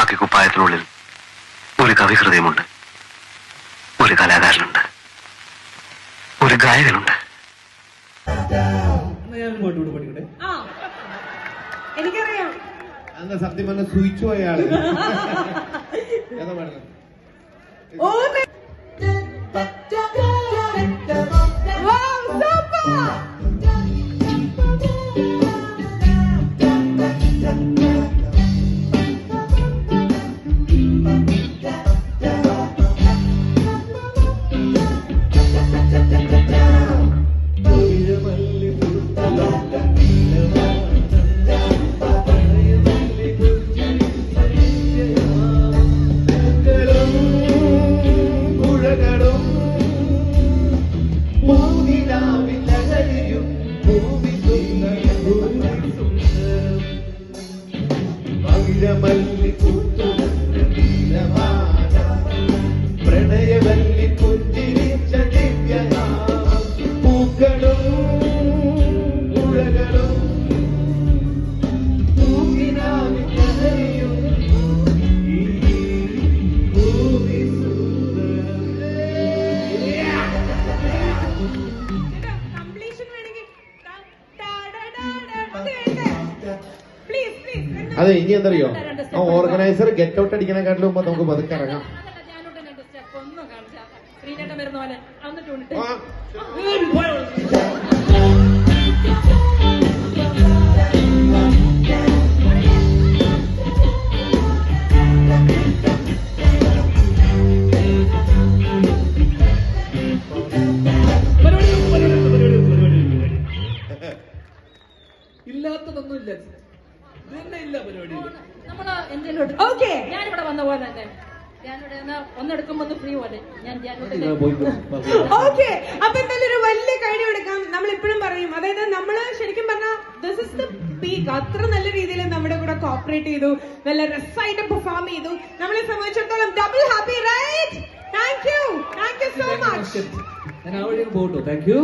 കാക്കി കുപ്പായത്തിനുള്ളിൽ ഒരു കവിഹൃദയമുണ്ട്, ഒരു കലാകാരനുണ്ട്, ഒരു ഗായകനുണ്ട്. എനിക്കറിയാം. അന്ന് സത്യം പറഞ്ഞ സൂയിച്ചു പോയാള് ഏതാ പാടുന്നത്? പ്രണയവല്ലി പുഞ്ചിരിച്ച പൂക്കളും പുഴകളും അതെ. ഇനി എന്തറിയോ, ഓർഗനൈസർ ഗെറ്റ് ഔട്ട് അടിക്കണേക്കാട്ടിലും മുമ്പ് നമുക്ക് പതുക്കെ ഇറങ്ങാം. ഇല്ലാത്തതൊന്നുമില്ല, ഇല്ല പരിപാടി. ഓക്കെ, ഞാനിവിടെ വന്ന പോലെ തന്നെ ഞാനിവിടെ ഒന്നെടുക്കുമ്പോ ഫ്രീ പോലെ ഞാൻ ഓക്കെ. അപ്പൊ എന്തായാലും ഒരു വലിയ കൈഡി കൊടുക്കാം. നമ്മൾ ഇപ്പോഴും പറയും, അതായത് നമ്മള് ശരിക്കും പറഞ്ഞാൽ ദിസ് ഇസ് ദ പീക്ക്. അത്ര നല്ല രീതിയിൽ നമ്മുടെ കൂടെ കോപ്പറേറ്റ് ചെയ്തു, നല്ല രസമായിട്ട് പെർഫോം ചെയ്തു. നമ്മളെ സംബന്ധിച്ചിടത്തോളം double happy, right? Thank you so much. ഞാൻ ആ വഴിയൊക്കെ പോകട്ടോ. Thank U.